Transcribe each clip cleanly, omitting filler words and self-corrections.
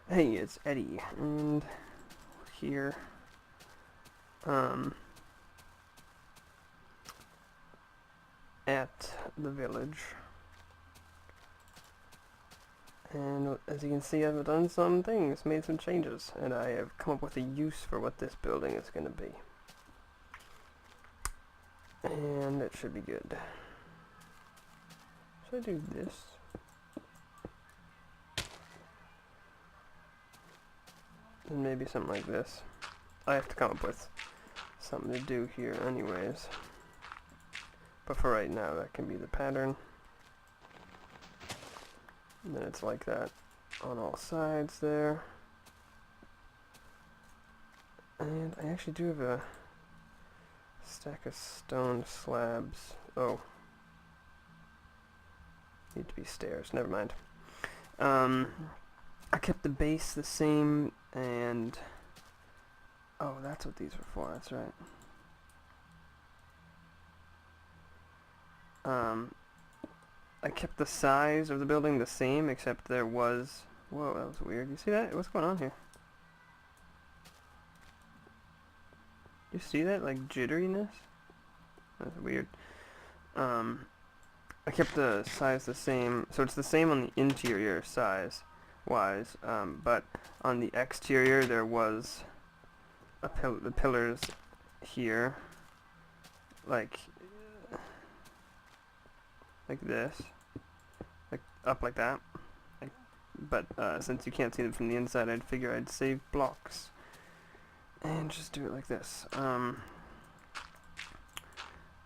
Hey, it's Eddie, and here, um, at the village. And as you can see, I've done some things, made some changes, and I have come up with a use for what this building is going to be. And it should be good. Should I do this? And maybe something like this. I have to come up with something to do here anyways. But for right now, that can be the pattern. And then it's like that on all sides there. And I actually do have a stack of stone slabs. Oh. Need to be stairs. Never mind. I kept the base the same and... Oh, that's what these were for. That's right. I kept the size of the building the same, except there was... Whoa, that was weird. You see that? What's going on here? You see that, like, jitteriness? That's weird. I kept the size the same, so it's the same on the interior size-wise, but on the exterior there was the pillars here, like this, like up like that. But since you can't see them from the inside, I'd figure I'd save blocks and just do it like this. And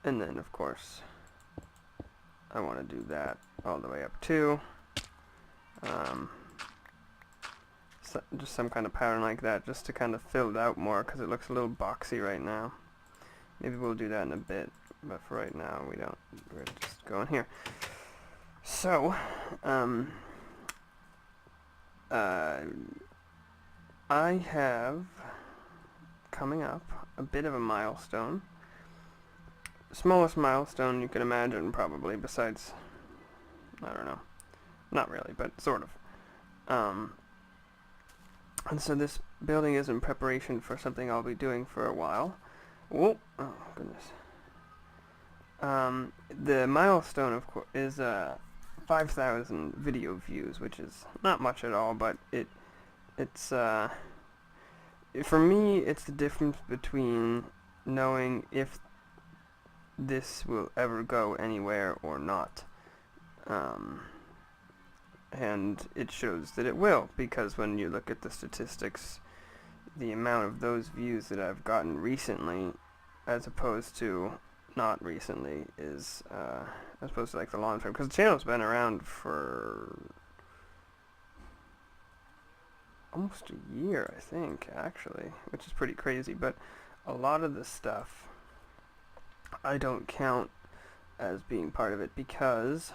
then of course I want to do that all the way up too. So just some kind of pattern like that, just to kind of fill it out more, because it looks a little boxy right now. Maybe we'll do that in a bit, but for right now we don't. We're just going here. So, I have coming up a bit of a milestone. Smallest milestone you can imagine, probably, besides, I don't know, not really, but sort of. And so this building is in preparation for something I'll be doing for a while. Whoa, oh goodness. The milestone, of course, is 5,000 video views, which is not much at all, but it's for me, it's the difference between knowing if this will ever go anywhere or not. And it shows that it will, because when you look at the statistics, the amount of those views that I've gotten recently, as opposed to not recently, is as opposed to like the long term, because the channel's been around for almost a year, I think, actually, which is pretty crazy. But a lot of the stuff I don't count as being part of it, because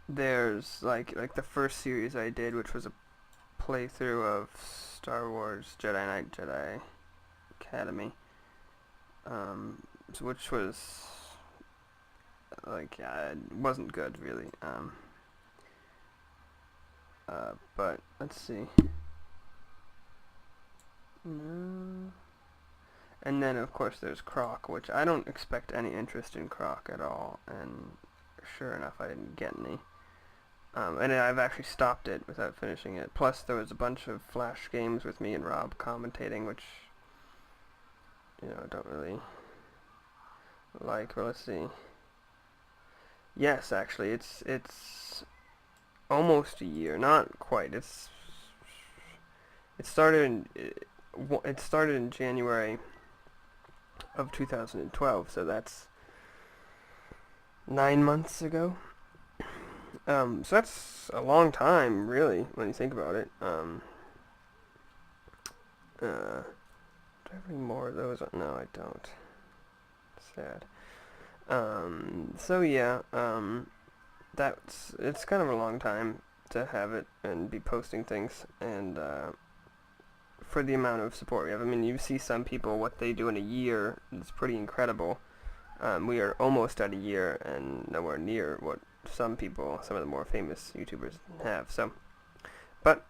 there's like the first series I did, which was a playthrough of Star Wars Jedi Knight Jedi Academy, which was like it wasn't good really. But let's see. No. And then of course there's Croc, which I don't expect any interest in Croc at all, and sure enough I didn't get any. And I've actually stopped it without finishing it. Plus there was a bunch of Flash games with me and Rob commentating, which, you know, I don't really like. Well, let's see. Yes, actually, it's almost a year. Not quite. It started in January of 2012, so that's 9 months ago. So that's a long time, really, when you think about it. Do I have any more of those? No, I don't. Sad. So yeah, it's kind of a long time to have it and be posting things, and for the amount of support we have. I mean, you see some people, what they do in a year is pretty incredible. We are almost at a year and nowhere near what some people, some of the more famous YouTubers have. So, but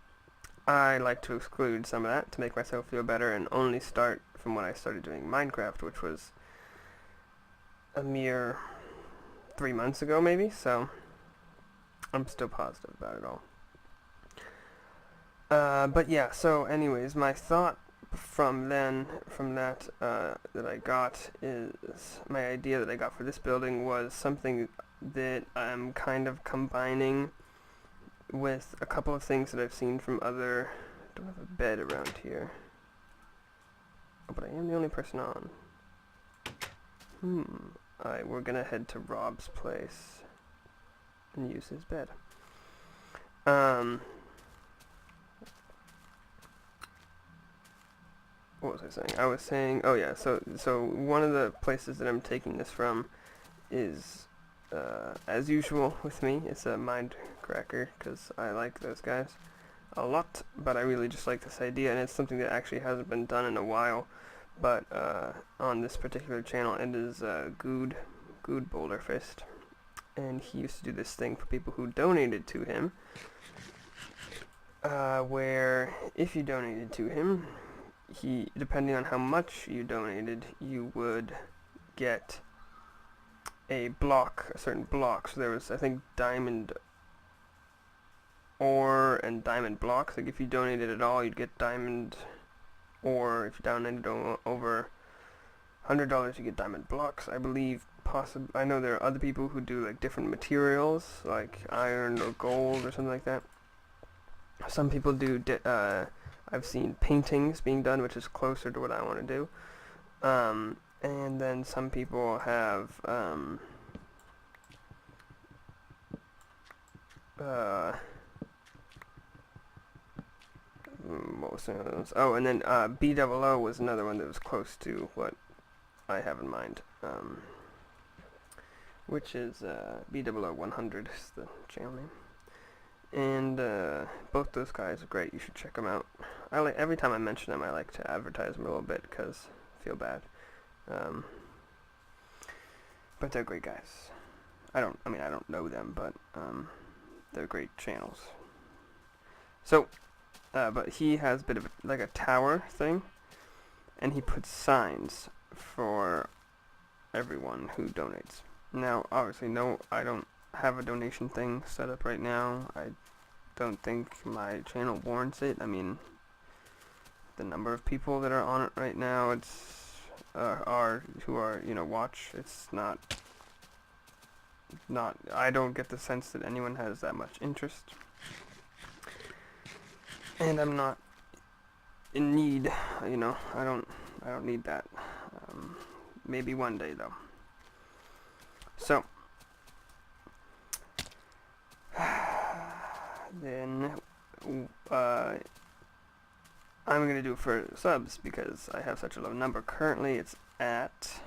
I like to exclude some of that to make myself feel better and only start from when I started doing Minecraft, which was a mere 3 months ago maybe, so I'm still positive about it all. But yeah, so anyways, my thought from that I got is, my idea that I got for this building was something that I'm kind of combining with a couple of things that I've seen from other, I don't have a bed around here. Oh, but I am the only person on. Alright, we're gonna head to Rob's place and use his bed. What was I saying? I was saying, oh yeah, so one of the places that I'm taking this from is, as usual with me, it's a Mindcracker, because I like those guys a lot, but I really just like this idea, and it's something that actually hasn't been done in a while, but on this particular channel, it is Good Boulderfist, and he used to do this thing for people who donated to him, where if you donated to him, depending on how much you donated, you would get a certain block. So there was, I think, diamond ore and diamond blocks. Like if you donated at all, you'd get diamond ore. If you donated over $100, you get diamond blocks, I believe. I know there are other people who do like different materials, like iron or gold or something like that. Some people do. I've seen paintings being done, which is closer to what I want to do. And then some people have what was some of those? Oh, and then B00 was another one that was close to what I have in mind, which is B00 100 is the channel name. And both those guys are great. You should check them out. Every time I mention them, I like to advertise them a little bit because I feel bad. But they're great guys. I don't know them, but they're great channels. So, but he has a bit of like a tower thing, and he puts signs for everyone who donates. Now, obviously, no, I don't have a donation thing set up right now. I don't think my channel warrants it. I mean, the number of people that are on it right now, it's who are watch. It's not. I don't get the sense that anyone has that much interest, and I'm not in need. I don't need that. Maybe one day though. So. Then I'm going to do it for subs because I have such a low number. Currently it's at,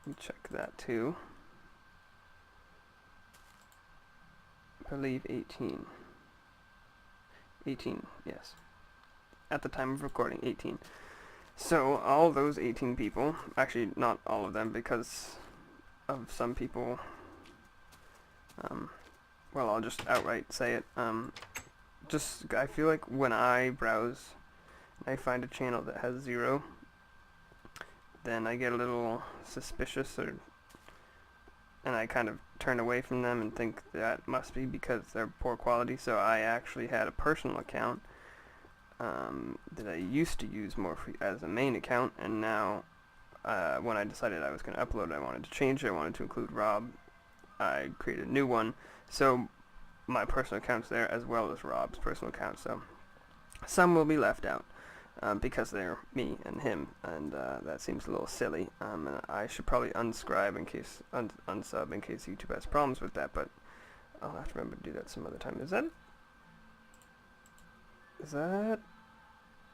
let me check that too, I believe 18, yes, at the time of recording, 18. So all those 18 people, actually not all of them because of some people, well, I'll just outright say it. I feel like when I browse and I find a channel that has 0, then I get a little suspicious, and I kind of turn away from them and think that must be because they're poor quality. So I actually had a personal account that I used to use more as a main account, and now when I decided I was going to upload, I wanted to change it. I wanted to include Rob. I created a new one. So my personal account's there as well as Rob's personal account. So some will be left out because they're me and him, and that seems a little silly. And I should probably unsub in case YouTube has problems with that. But I'll have to remember to do that some other time. Is that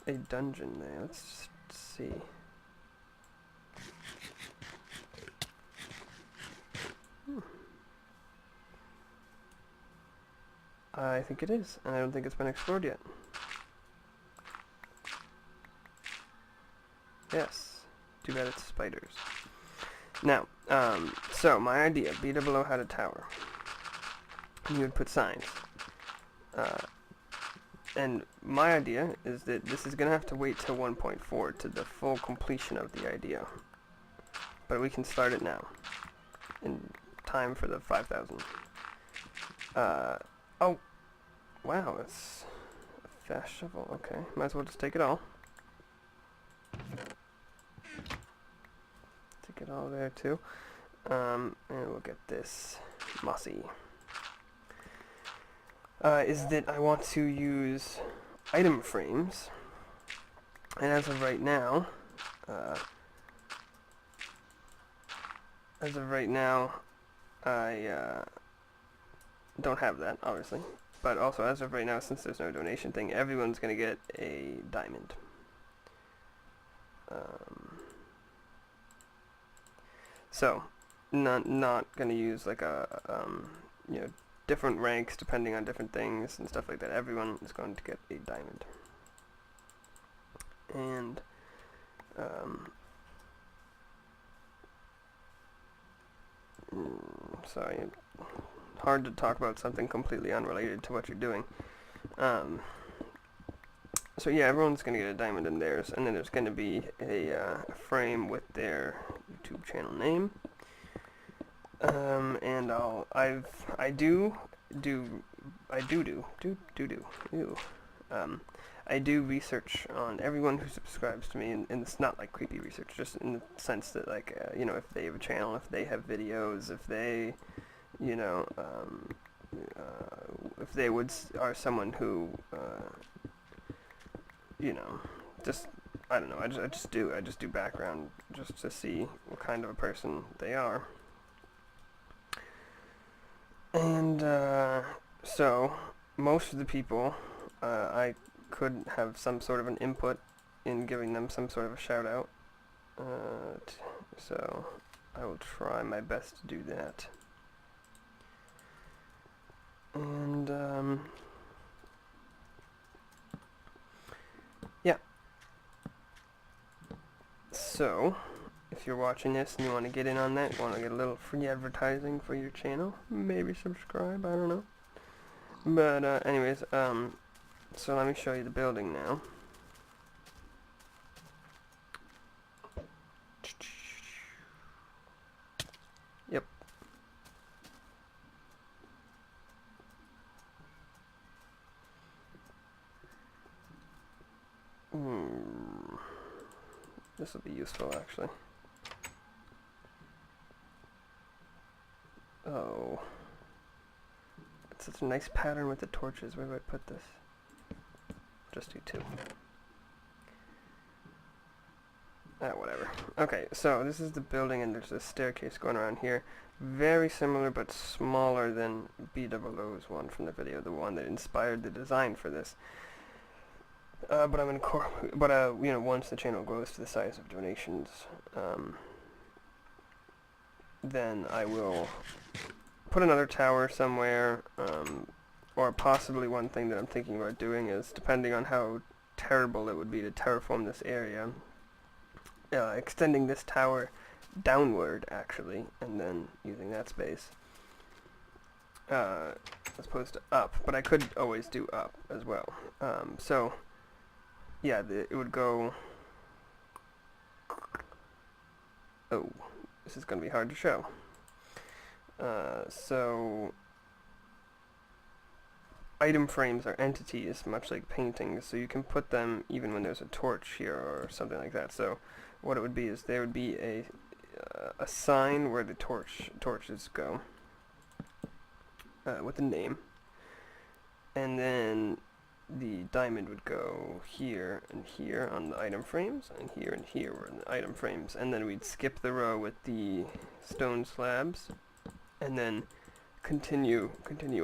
a dungeon there? Let's just see. I think it is, and I don't think it's been explored yet. Yes. Too bad it's spiders. Now, so my idea, B00 had a tower. and you would put signs. And my idea is that this is going to have to wait till 1.4 to the full completion of the idea. But we can start it now, in time for the 5,000. Oh, wow, it's a fast shovel. Okay, might as well just take it all. Take it all there too. And we'll get this mossy. Is that I want to use item frames, and as of right now, I don't have that, obviously. But also, as of right now, since there's no donation thing, everyone's gonna get a diamond. So, not gonna use like a you know, different ranks depending on different things and stuff like that. Everyone is going to get a diamond. And sorry, hard to talk about something completely unrelated to what you're doing. So yeah, everyone's gonna get a diamond in theirs, and then there's gonna be a frame with their YouTube channel name. And I do research on everyone who subscribes to me, and it's not like creepy research, just in the sense that, like, you know, if they have a channel, if they have videos, if they, you know, if they are someone who, you know, just, I don't know, I just do background just to see what kind of a person they are. And, so, most of the people, I could have some sort of an input in giving them some sort of a shout out. So, I will try my best to do that. And, yeah. So, if you're watching this and you want to get in on that, you want to get a little free advertising for your channel, maybe subscribe, I don't know. But, anyways, so let me show you the building now. Yep. This will be useful, actually. Oh. It's such a nice pattern with the torches. Where do I put this? Just do two. Whatever. Okay, so this is the building, and there's a staircase going around here. Very similar, but smaller than B00's one from the video, the one that inspired the design for this. But I'm you know, once the channel grows to the size of donations, then I will put another tower somewhere, or possibly one thing that I'm thinking about doing is, depending on how terrible it would be to terraform this area, extending this tower downward, actually, and then using that space, as opposed to up. But I could always do up as well. So, yeah, it would go... Oh, this is going to be hard to show. So, item frames are entities, much like paintings, so you can put them even when there's a torch here or something like that. So, what it would be is there would be a sign where the torches go, with a name, and then the diamond would go here and here on the item frames, and here were the item frames, and then we'd skip the row with the stone slabs, and then continue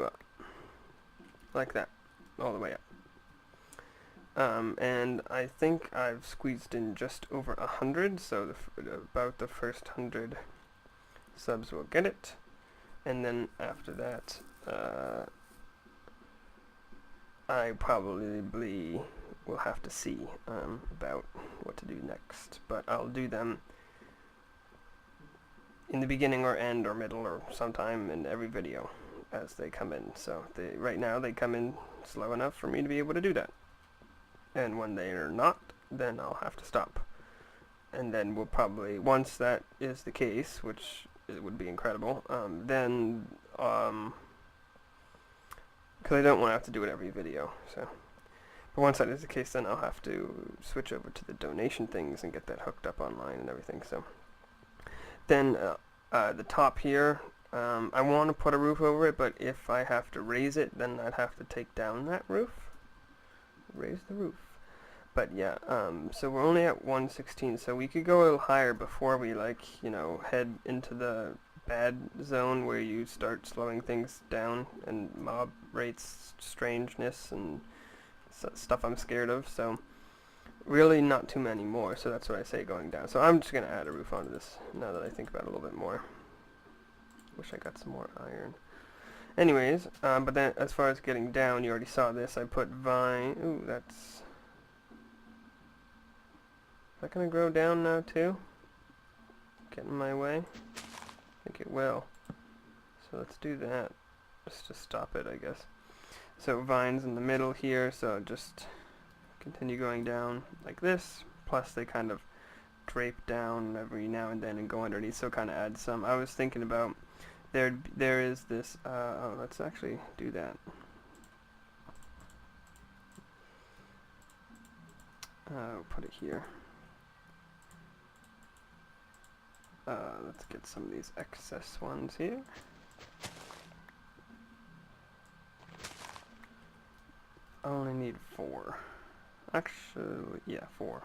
up, like that, all the way up. And I think I've squeezed in just over 100, so about the first 100 subs will get it, and then after that, I probably will have to see about what to do next, but I'll do them in the beginning or end or middle or sometime in every video. as they come in. So right now they come in slow enough for me to be able to do that. And when they are not, then I'll have to stop. And then we'll probably, once that is the case, which it would be incredible, then, because I don't want to have to do it every video, so. But once that is the case, then I'll have to switch over to the donation things and get that hooked up online and everything, so. Then, the top here, I want to put a roof over it, but if I have to raise it, then I'd have to take down that roof. Raise the roof. But yeah, so we're only at 116, so we could go a little higher before we, like, you know, head into the bad zone where you start slowing things down and mob rates, strangeness, and stuff I'm scared of. So really not too many more, so that's what I say going down. So I'm just going to add a roof onto this now that I think about it a little bit more. Wish I got some more iron. Anyways, but then as far as getting down, you already saw this. I put vine. Ooh, that's... Is that going to grow down now too? Get in my way? I think it will. So let's do that. Just to stop it, I guess. So vines in the middle here, so just continue going down like this. Plus they kind of drape down every now and then and go underneath, so kind of add some. I was thinking about, there is this, oh, let's actually do that. Put it here. Let's get some of these excess ones here. I only need 4. Actually, yeah, 4.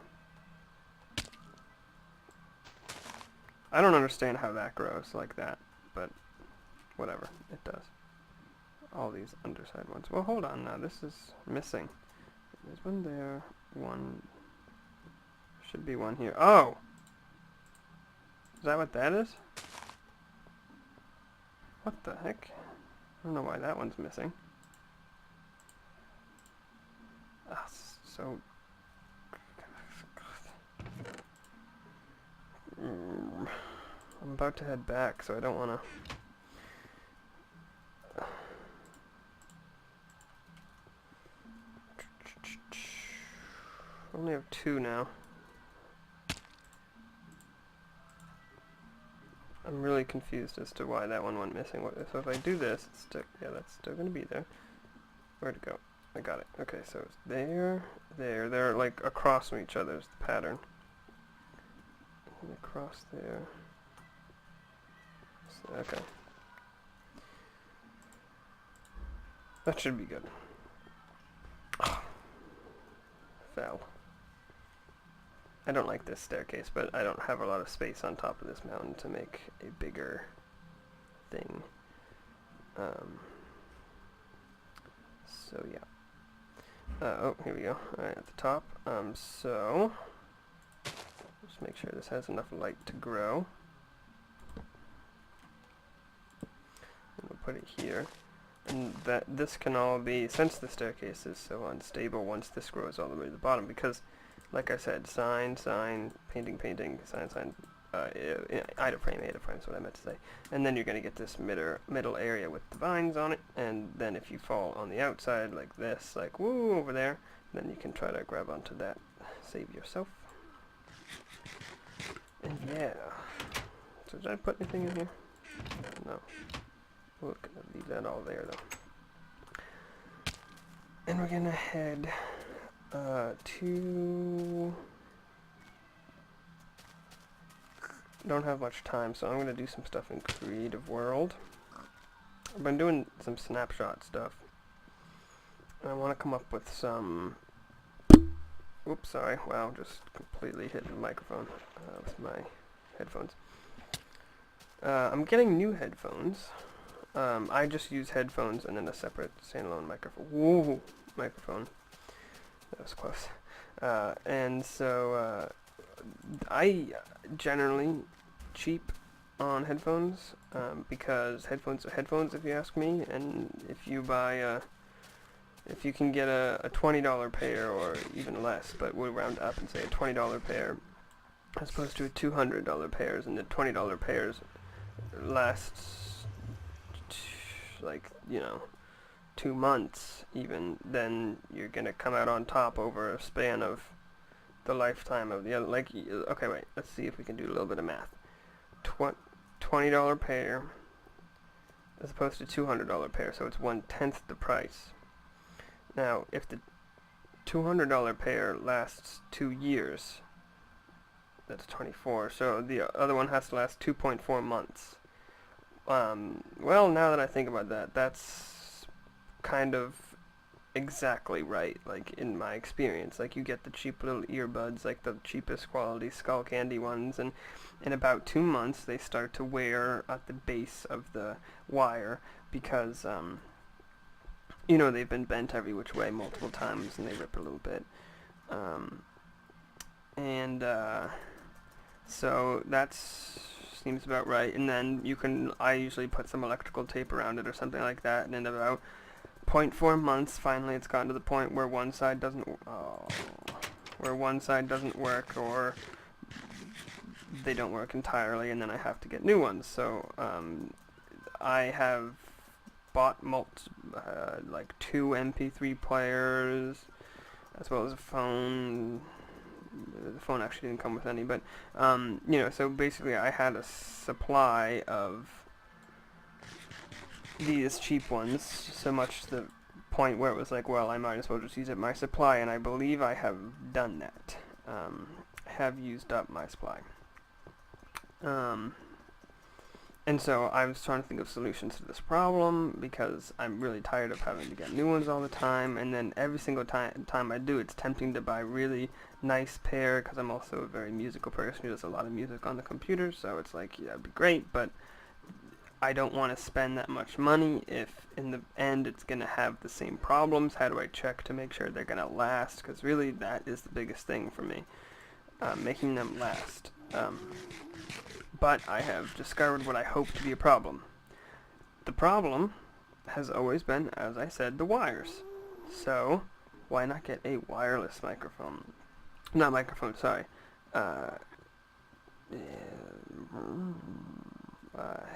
I don't understand how that grows like that, but whatever, it does. All these underside ones. Well, hold on now, this is missing. There's one there, one, should be one here. Oh! Is that what that is? What the heck? I don't know why that one's missing. Ah, so... I'm about to head back, so I don't want to... I only have 2 now. I'm really confused as to why that one went missing. So if I do this, it's still, yeah, that's still going to be there. Where'd it go? I got it. Okay, so it's there, there. They're like across from each other is the pattern. And across there. So, okay. That should be good. Oh, fell. I don't like this staircase, but I don't have a lot of space on top of this mountain to make a bigger thing. So yeah. Oh, here we go. Alright, at the top. So just make sure this has enough light to grow. And we'll put it here. And that this can all be, since the staircase is so unstable once this grows all the way to the bottom, because like I said, sign, painting, sign, iframe is what I meant to say. And then you're going to get this middle area with the vines on it, and then if you fall on the outside like this, like woo, over there, then you can try to grab onto that, save yourself. And yeah. So did I put anything in here? No. We'll leave that all there though. And we're going to head to... Don't have much time, so I'm going to do some stuff in Creative World. I've been doing some snapshot stuff. And I want to come up with some... Oops, sorry. Wow, just completely hit the microphone with my headphones. I'm getting new headphones. I just use headphones and then a separate standalone microphone. Whoa, microphone. That was close. And so I generally cheap on headphones because headphones are headphones, if you ask me. And if you buy if you can get a $20 pair or even less, but we'll round up and say a $20 pair as opposed to a $200 pairs, and the $20 pairs lasts like, 2 months even, then you're gonna come out on top over a span of the lifetime of the other. Like, okay, wait, let's see if we can do a little bit of math. $20 pair as opposed to $200 pair, so it's 1/10 the price. Now, if the $200 pair lasts 2 years, that's 24, so the other one has to last 2.4 months. Well, now that I think about that, that's kind of exactly right, like, in my experience. Like, you get the cheap little earbuds, like the cheapest quality skull candy ones, and in about 2 months they start to wear at the base of the wire because, they've been bent every which way multiple times and they rip a little bit. So that's seems about right. And then I usually put some electrical tape around it or something like that, and in about 0.4 months, finally it's gotten to the point where one side doesn't work, or they don't work entirely, and then I have to get new ones. So I have bought like 2 MP3 players, as well as a phone. The phone actually didn't come with any, but so basically I had a supply of these cheap ones, so much to the point where it was like, well, I might as well just use up my supply, and I believe I have done that. Have used up my supply. And so I was trying to think of solutions to this problem, because I'm really tired of having to get new ones all the time, and then every single time I do, it's tempting to buy really nice pair, because I'm also a very musical person who does a lot of music on the computer, so it's like, yeah, it'd be great, but I don't want to spend that much money if in the end it's going to have the same problems. How do I check to make sure they're going to last? Because really that is the biggest thing for me, making them last. But I have discovered what I hope to be a problem. The problem has always been, as I said, the wires. So why not get a wireless microphone? Not microphone, sorry.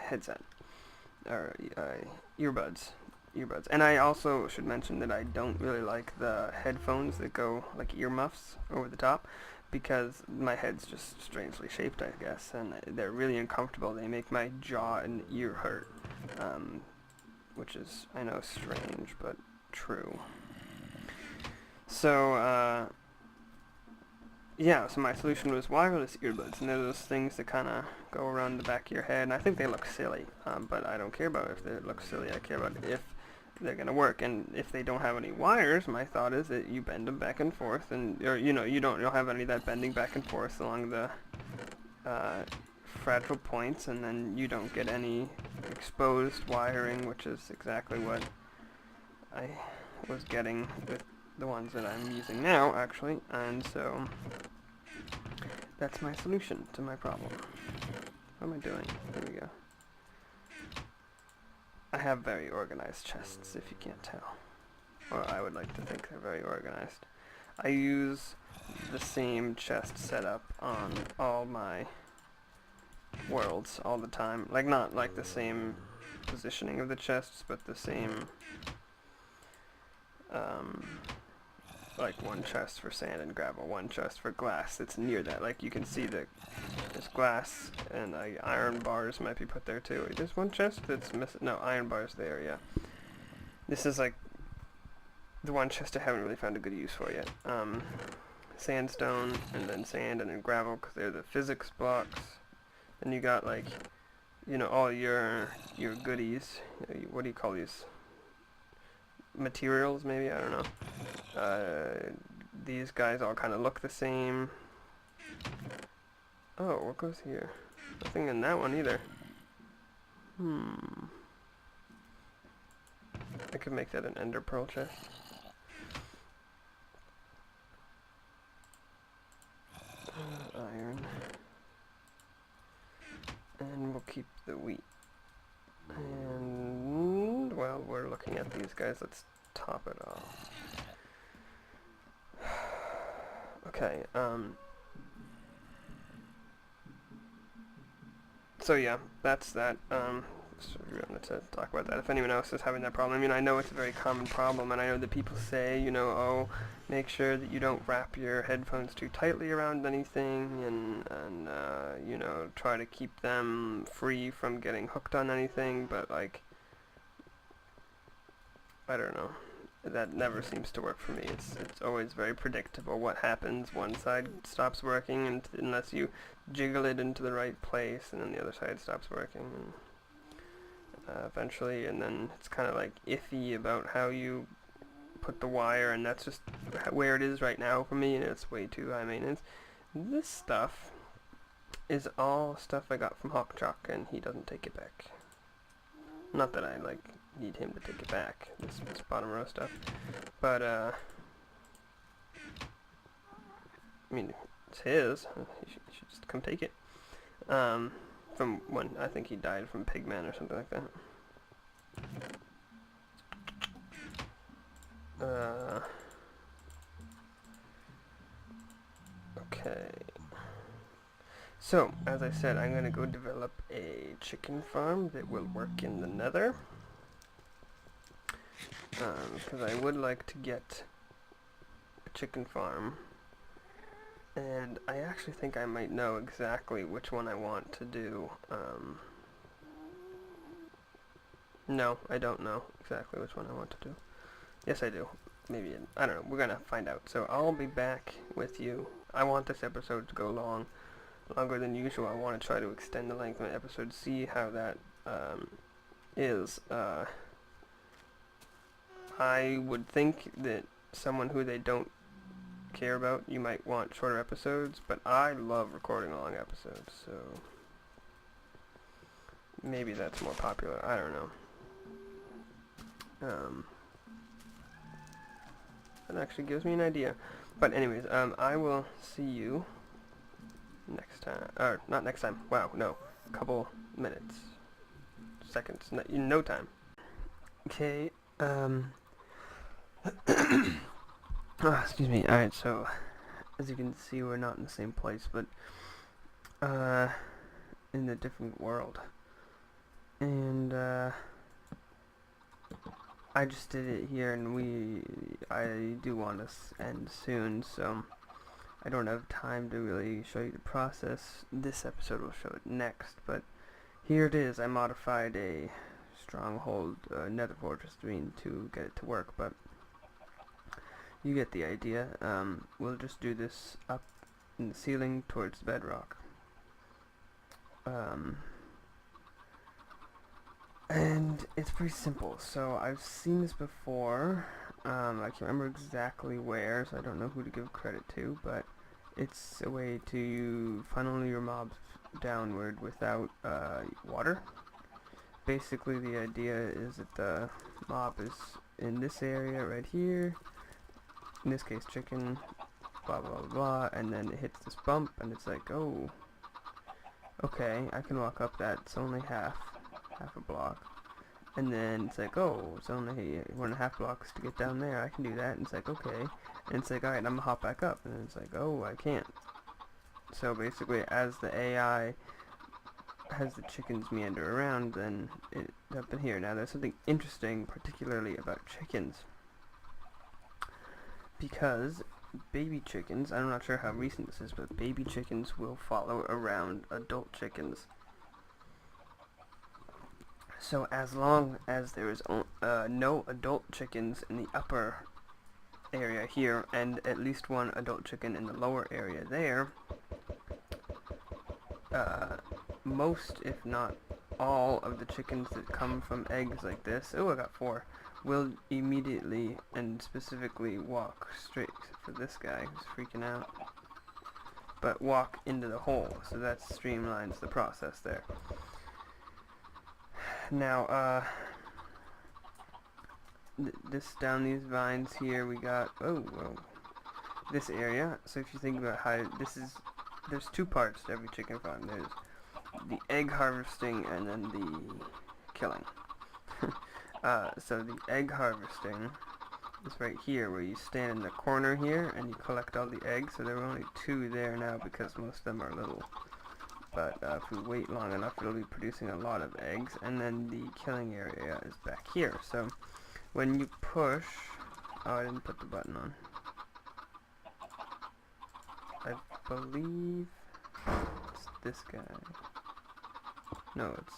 Headset. Or earbuds. And I also should mention that I don't really like the headphones that go like earmuffs over the top, because my head's just strangely shaped, I guess, and they're really uncomfortable. They make my jaw and ear hurt, which is, I know, strange, but true. So, so my solution was wireless earbuds, and they're those things that kind of go around the back of your head, and I think they look silly, but I don't care about if they look silly. I care about if they're going to work, and if they don't have any wires, my thought is that you bend them back and forth, and you don't have any of that bending back and forth along the fragile points, and then you don't get any exposed wiring, which is exactly what I was getting with the ones that I'm using now, actually, and so that's my solution to my problem. What am I doing? There we go. I have very organized chests, if you can't tell. Or I would like to think they're very organized. I use the same chest setup on all my worlds all the time. Like, not like the same positioning of the chests, but the same, like one chest for sand and gravel, one chest for glass. It's near that. Like, you can see that there's glass, and iron bars might be put there too. Wait, there's one chest that's missing. No, iron bars there, yeah. This is like the one chest I haven't really found a good use for yet. Sandstone, and then sand, and then gravel, because they're the physics blocks. And you got, like, all your goodies. What do you call these? Materials, maybe? I don't know. These guys all kind of look the same. Oh, what goes here? Nothing in that one either. I could make that an ender pearl chest. Iron. And we'll keep the wheat. And while we're looking at these guys, let's top it off. Okay, so yeah, that's that. So we wanted to talk about that. If anyone else is having that problem, I mean, I know it's a very common problem, and I know that people say, you know, oh, make sure that you don't wrap your headphones too tightly around anything, and you know, try to keep them free from getting hooked on anything, but, like, I don't know. That never seems to work for me. It's always very predictable what happens. One side stops working unless you jiggle it into the right place, and then the other side stops working. And, eventually, and then it's kind of like iffy about how you put the wire, and that's just where it is right now for me, and it's way too high maintenance. This stuff is all stuff I got from Hawkchalk, and he doesn't take it back. Not that I, like, need him to take it back, this bottom row stuff, but, I mean, it's his, he should just come take it. From when I think he died from Pigman or something like that. Okay. So, as I said, I'm gonna go develop a chicken farm that will work in the Nether. Because I would like to get a chicken farm. And I actually think I might know exactly which one I want to do. No, I don't know exactly which one I want to do. Yes, I do. Maybe, I don't know. We're gonna find out. So I'll be back with you. I want this episode to go longer than usual. I want to try to extend the length of my episode, see how that is. I would think that someone who they don't care about, you might want shorter episodes, but I love recording long episodes, so maybe that's more popular. I don't know. That actually gives me an idea. But anyways, I will see you next time. Or, not next time. Wow, no. A couple minutes. Seconds. No time. Okay, oh, excuse me. Alright, so, as you can see, we're not in the same place, but, in a different world. And, I just did it here, and I do want to end soon, so I don't have time to really show you the process. This episode will show it next, but here it is. I modified a stronghold nether fortress to get it to work, but you get the idea. We'll just do this up in the ceiling towards the bedrock. And it's pretty simple. So I've seen this before. I can't remember exactly where, so I don't know who to give credit to, but it's a way to funnel your mobs downward without water. Basically, the idea is that the mob is in this area right here, in this case chicken, blah blah blah, and then it hits this bump, and it's like, oh, okay, I can walk up that, it's only half a block. And then it's like, oh, it's only 1.5 blocks to get down there, I can do that. And it's like, okay. And it's like, alright, I'm gonna hop back up. And it's like, oh, I can't. So basically, as the AI has the chickens meander around, then it's up in here. Now there's something interesting, particularly about chickens, because baby chickens, I'm not sure how recent this is, but baby chickens will follow around adult chickens. So as long as there is no adult chickens in the upper area here, and at least one adult chicken in the lower area there, most, if not all, of the chickens that come from eggs like this, oh, I got 4, will immediately and specifically walk straight, for this guy who's freaking out, but walk into the hole, so that streamlines the process there. Now, this down these vines here, we got, this area. So if you think about how there's 2 parts to every chicken farm. There's the egg harvesting and then the killing. So the egg harvesting is right here, where you stand in the corner here and you collect all the eggs. So there are only 2 there now because most of them are little but if we wait long enough, it'll be producing a lot of eggs, and then the killing area is back here. So when you push, oh, I didn't put the button on. I believe it's this guy. No, it's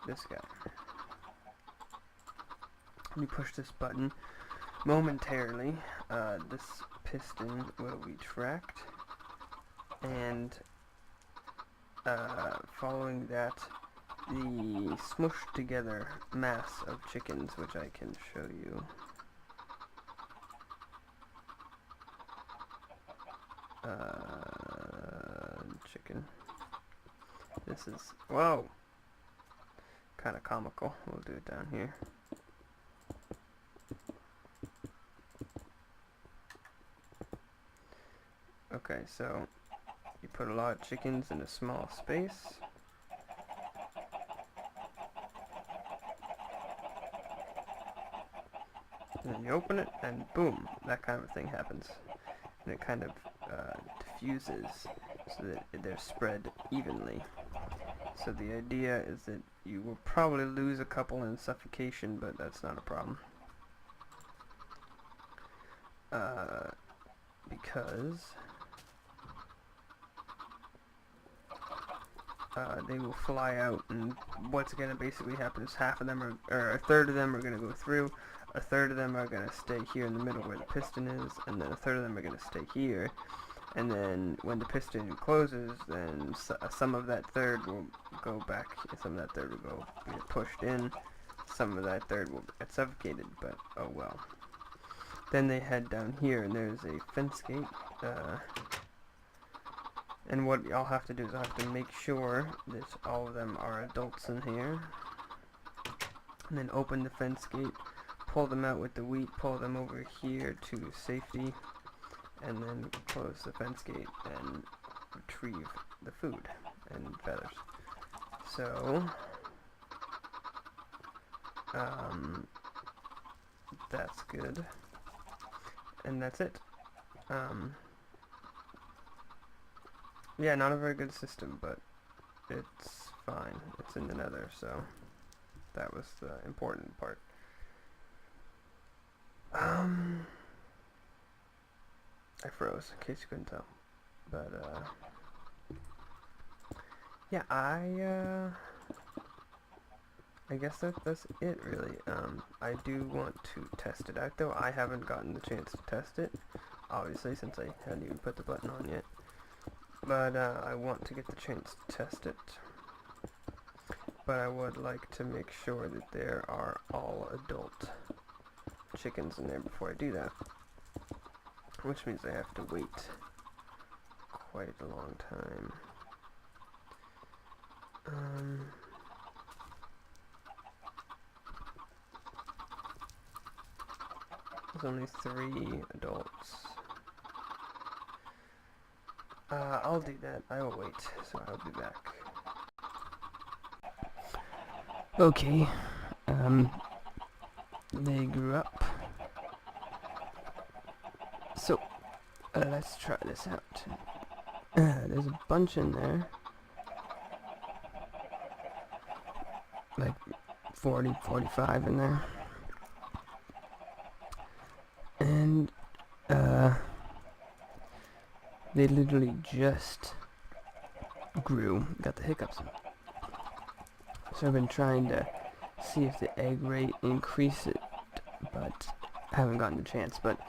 this guy. When you push this button, momentarily, this piston will retract, and following that, the smushed together mass of chickens, which I can show you. Chicken. This is, whoa, kind of comical. We'll do it down here. Okay, so you put a lot of chickens in a small space. And then you open it, and boom, that kind of thing happens. And it kind of diffuses so that they're spread evenly. So the idea is that you will probably lose a couple in suffocation, but that's not a problem. Because they will fly out, and what's going to basically happen is half of them are, or a third of them are going to go through, a third of them are going to stay here in the middle where the piston is, and then a third of them are going to stay here. And then when the piston closes, then some of that third will go back, some of that third will go get pushed in, some of that third will get suffocated, but oh well. Then they head down here, and there's a fence gate, and what I'll have to do is I'll have to make sure that all of them are adults in here, and then open the fence gate, pull them out with the wheat, pull them over here to safety, and then close the fence gate and retrieve the food and feathers. So, that's good. And that's it. Yeah, not a very good system, but it's fine. It's in the Nether, so that was the important part. I froze, in case you couldn't tell. But, yeah, I guess that's it, really. I do want to test it out, though. I haven't gotten the chance to test it, obviously, since I hadn't even put the button on yet. But, I want to get the chance to test it. But I would like to make sure that there are all adult chickens in there before I do that. Which means I have to wait quite a long time. There's only 3 adults. I'll do that. I will wait, so I'll be back. Okay. They grew up. So, let's try this out. There's a bunch in there. Like 40, 45 in there. And, they literally just grew, got the hiccups. So I've been trying to see if the egg rate increase it, but I haven't gotten the chance, but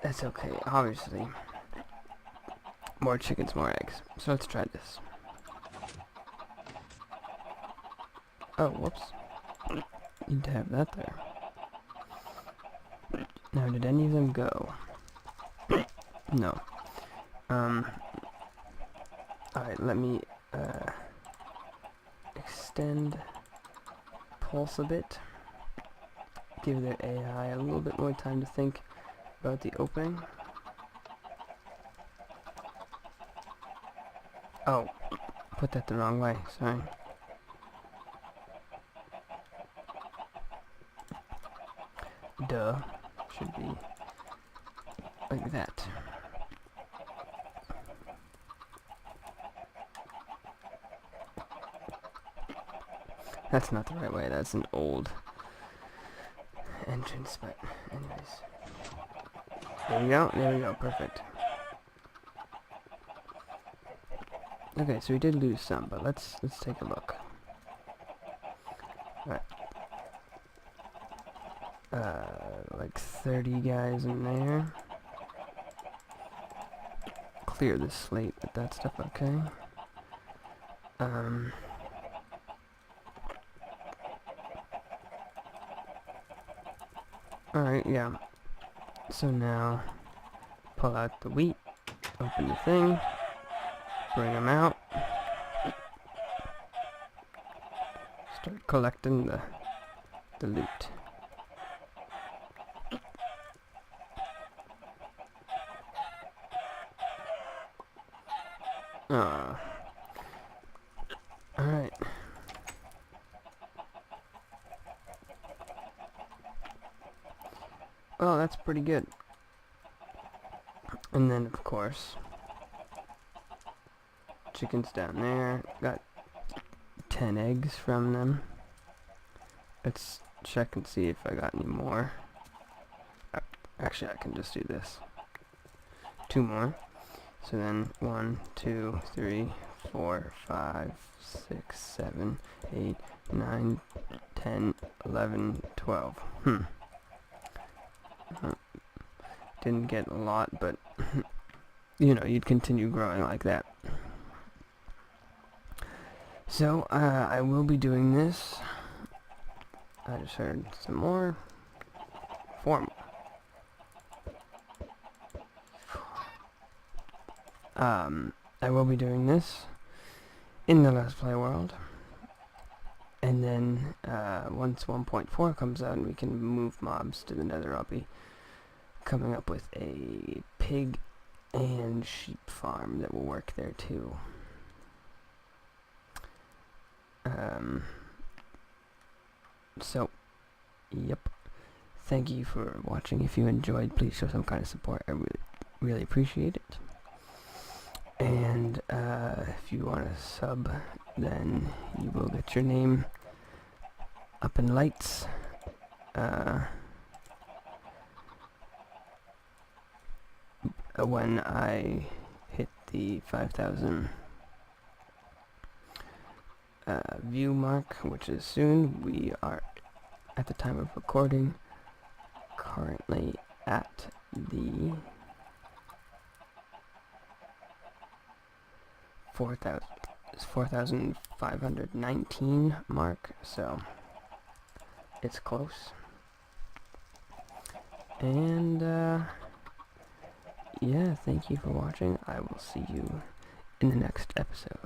that's okay, obviously. More chickens, more eggs. So let's try this. Oh, whoops. Need to have that there. Now, did any of them go? No. Alright, let me, extend pulse a bit. Give their AI a little bit more time to think about the opening. Oh, put that the wrong way, sorry. Duh. Should be like that. That's not the right way. That's an old entrance, but anyways. There we go. There we go. Perfect. Okay, so we did lose some, but let's take a look. Alright. Like 30 guys in there. Clear the slate with that stuff, okay. Alright, yeah. So now, pull out the wheat, open the thing, bring them out, start collecting the loot. Alright. Well, that's pretty good. And then, of course, chickens down there. Got 10 eggs from them. Let's check and see if I got any more. Actually, I can just do this. 2 more. So then 1, 2, 3, 4, 5, 6, 7, 8, 9, 10, 11, 12. Didn't get a lot, but you know, you'd continue growing like that. So I will be doing this. I just heard some more. 4 more. I will be doing this in the Let's Play world, and then once 1.4 comes out and we can move mobs to the Nether, I'll be coming up with a pig and sheep farm that will work there too. So, yep. Thank you for watching. If you enjoyed, please show some kind of support. I really appreciate it. And if you want to sub, then you will get your name up in lights. When I hit the 5,000 view mark, which is soon. We are, at the time of recording, currently at the 4,519 mark, so it's close. And yeah, thank you for watching. I will see you in the next episode.